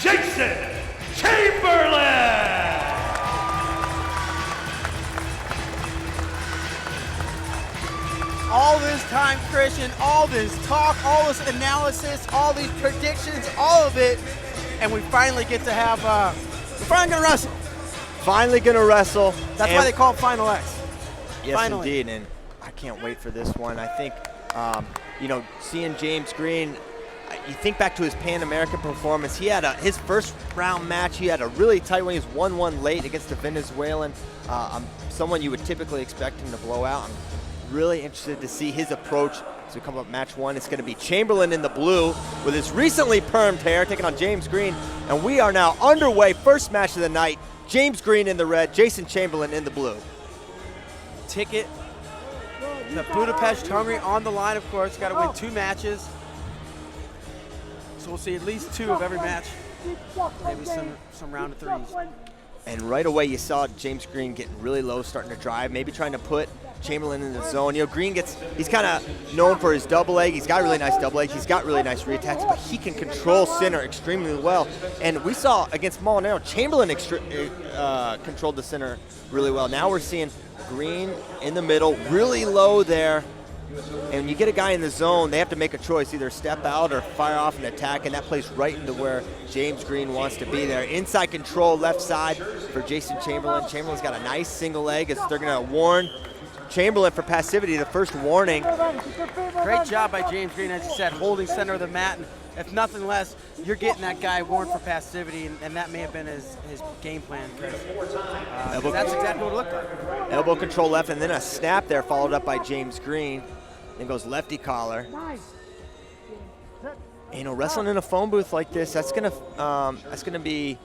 Jason Chamberlain. All this time, Christian, all this talk, all this analysis, all these predictions, all of it, and we finally get to have, we're finally gonna wrestle. Finally gonna wrestle. That's why they call it Final X. Yes, finally. indeed, and I can't wait for this one. I think, you know, seeing James Green, you think back to his Pan American performance. He had his first round match. He had a really tight one. He was 1-1 late against the Venezuelan, someone you would typically expect him to blow out. I'm really interested to see his approach as we come up match one. It's going to be Chamberlain in the blue with his recently permed hair taking on James Green, and we are now underway. First match of the night. James Green in the red, Jason Chamberlain in the blue. Ticket, the Budapest Hungary on the line, of course. Got to win 2 matches. So we'll see at least 2 of every match. Maybe some round of 3s. And right away you saw James Green getting really low, starting to drive, maybe trying to put Chamberlain in the zone. You know, Green he's kind of known for his double leg. He's got really nice double leg. He's got really nice reattacks, but he can control center extremely well. And we saw against Molinaro, Chamberlain controlled the center really well. Now we're seeing Green in the middle, really low there. And you get a guy in the zone, they have to make a choice, either step out or fire off an attack, and that plays right into where James Green wants to be there. Inside control, left side for Jason Chamberlain. Chamberlain's got a nice single leg as they're going to warn Chamberlain for passivity, the first warning. Great job by James Green, as you said, holding center of the mat. And if nothing less, you're getting that guy warned for passivity, and that may have been his game plan, Chris. That's exactly what it looked like. Elbow control left, and then a snap there followed up by James Green. Then goes lefty collar. You know, wrestling in a phone booth like this, that's gonna be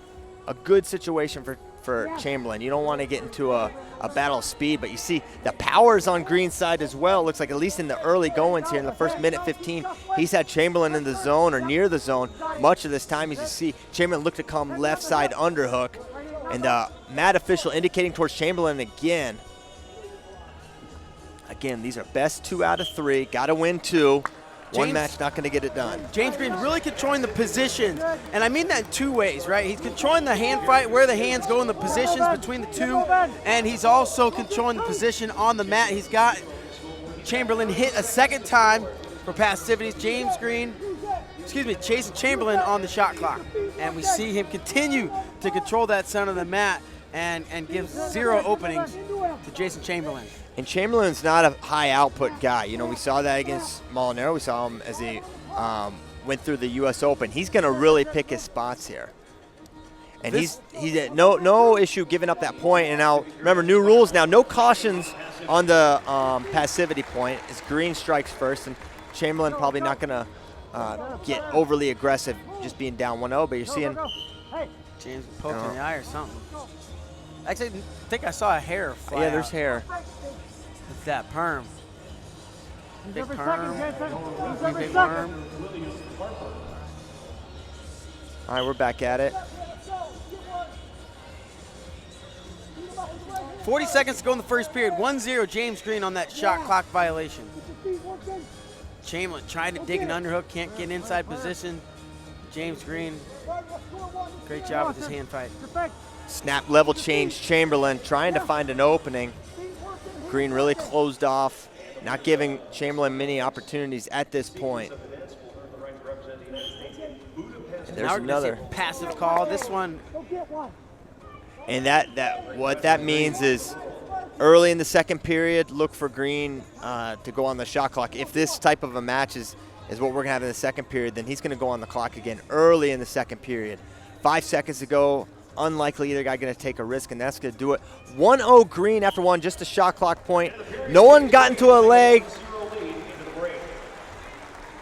a good situation for Chamberlain. You don't want to get into a battle of speed, but you see the power's on Green's side as well. Looks like at least in the early goings here in the first minute 15, he's had Chamberlain in the zone or near the zone much of this time. As you see, Chamberlain looked to come left side underhook, and mat official indicating towards Chamberlain again. Again, these are best 2 out of 3. Got to win 2. One match not going to get it done. James Green really controlling the positions, and I mean that in 2 ways, right? He's controlling the hand fight, where the hands go in the positions between the 2, and he's also controlling the position on the mat. He's got Chamberlain hit a second time for passivities. Jason Chamberlain on the shot clock, and we see him continue to control that center of the mat and give 0 openings to Jason Chamberlain. And Chamberlain's not a high output guy. You know, we saw that against Molinaro. We saw him as he went through the U.S. Open. He's going to really pick his spots here. And he's had no issue giving up that point. And now, remember, new rules now. No cautions on the passivity point as Green strikes first. And Chamberlain probably not going to get overly aggressive just being down 1-0. But you're seeing James poked in the eye or something. Actually, I think I saw a hair fly Yeah, there's out. hair. It's that perm. Big perm. Big perm. All right, we're back at it. 40 seconds to go in the first period. 1-0 James Green on that shot clock violation. Chamberlain trying to dig an underhook, can't get inside position. James Green, great job with his hand fight. Snap level change, Chamberlain trying to find an opening. Green really closed off, not giving Chamberlain many opportunities at this point. And there's another passive call. This one. And what that means is early in the second period, look for Green to go on the shot clock. If this type of a match is what we're gonna have in the second period, then he's gonna go on the clock again early in the second period. 5 seconds to go. Unlikely either guy going to take a risk, and that's going to do it. 1-0 Green after 1, just a shot clock point. No one got into a leg.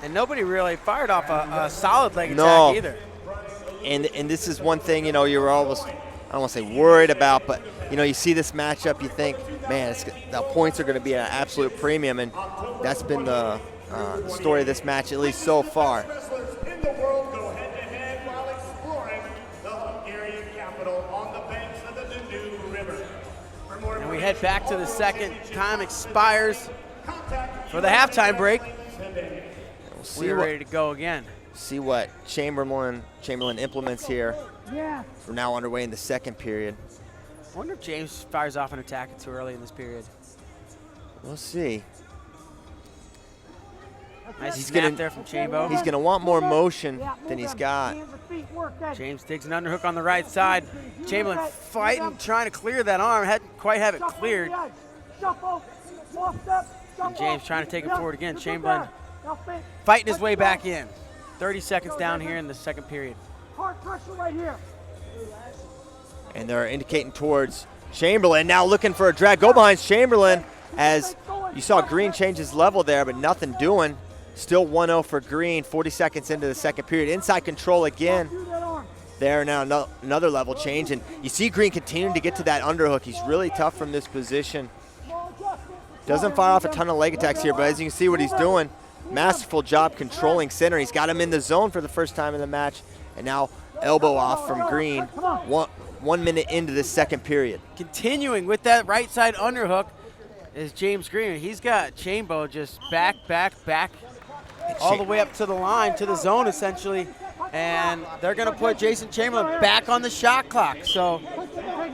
And nobody really fired off a solid leg attack either. And this is one thing, you know, you're almost, I don't want to say worried about, but, you know, you see this matchup, you think, man, the points are going to be at an absolute premium, and that's been the story of this match, at least so far. And we head back to the second. Time expires for the halftime break. We're ready to go again. See what Chamberlain implements here. We're now underway in the second period. I wonder if James fires off an attack too early in this period. We'll see. Nice snap there from Chambo. He's going to want more motion than he's got. James digs an underhook on the right side. Chamberlain fighting, trying to clear that arm. Hadn't quite have it cleared. And James trying to take it forward again. Chamberlain fighting his way back in. 30 seconds down here in the second period. And they're indicating towards Chamberlain. Now looking for a drag. Go behind Chamberlain, as you saw Green change his level there, but nothing doing. Still 1-0 for Green, 40 seconds into the second period. Inside control again. There now, another level change. And you see Green continuing to get to that underhook. He's really tough from this position. Doesn't fire off a ton of leg attacks here, but as you can see what he's doing, masterful job controlling center. He's got him in the zone for the first time in the match. And now elbow off from Green. 1 minute into this second period. Continuing with that right side underhook is James Green. He's got Chambo just back, all the way up to the line, to the zone essentially. And they're going to put Jason Chamberlain back on the shot clock. So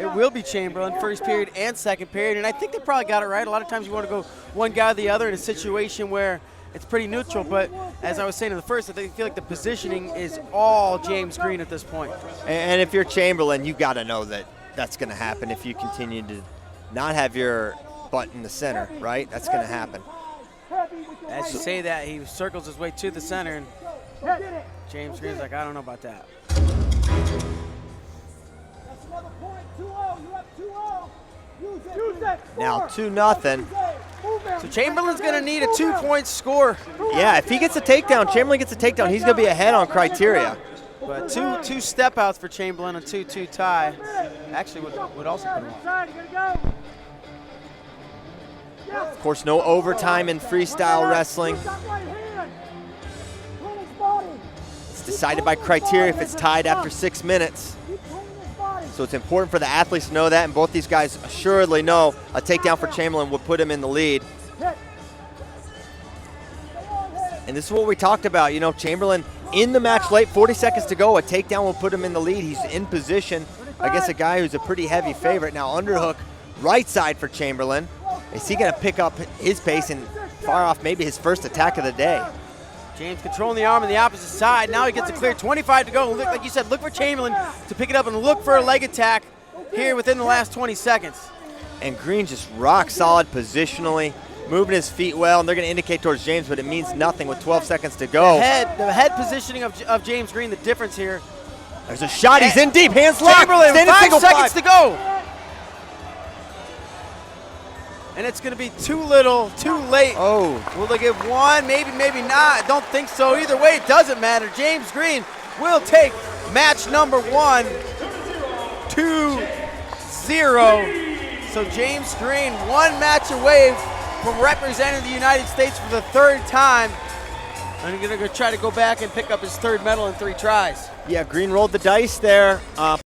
it will be Chamberlain first period and second period. And I think they probably got it right. A lot of times you want to go one guy or the other in a situation where it's pretty neutral. But as I was saying in the first, I feel like the positioning is all James Green at this point. And if you're Chamberlain, you got to know that that's going to happen if you continue to not have your butt in the center, right? That's going to happen. As you say that, he circles his way to the center, and James Green's like, I don't know about that. Now 2-0. So Chamberlain's going to need a 2-point score. Yeah, if he gets a takedown, Chamberlain gets a takedown, he's going to be ahead on criteria. But two step outs for Chamberlain, a 2-2 tie. Actually would also put him on. Of course, no overtime in freestyle wrestling. It's decided by criteria if it's tied after 6 minutes. So it's important for the athletes to know that, and both these guys assuredly know a takedown for Chamberlain would put him in the lead. And this is what we talked about, you know, Chamberlain in the match late, 40 seconds to go, a takedown will put him in the lead. He's in position against a guy who's a pretty heavy favorite. Now underhook, right side for Chamberlain. Is he going to pick up his pace and fire off maybe his first attack of the day? James controlling the arm on the opposite side. Now he gets a clear 25 to go. Look, like you said, look for Chamberlain to pick it up and look for a leg attack here within the last 20 seconds. And Green just rock solid positionally, moving his feet well, and they're going to indicate towards James, but it means nothing with 12 seconds to go. The head positioning of James Green, the difference here. There's a shot, he's in deep, hands locked. Chamberlain, 5 seconds to go. And it's going to be too little, too late. Oh. Will they give one? Maybe, maybe not. I don't think so. Either way, it doesn't matter. James Green will take match number 1, 2-0. So James Green, 1 match away from representing the United States for the 3rd time. And he's going to try to go back and pick up his 3rd medal in 3 tries. Yeah, Green rolled the dice there.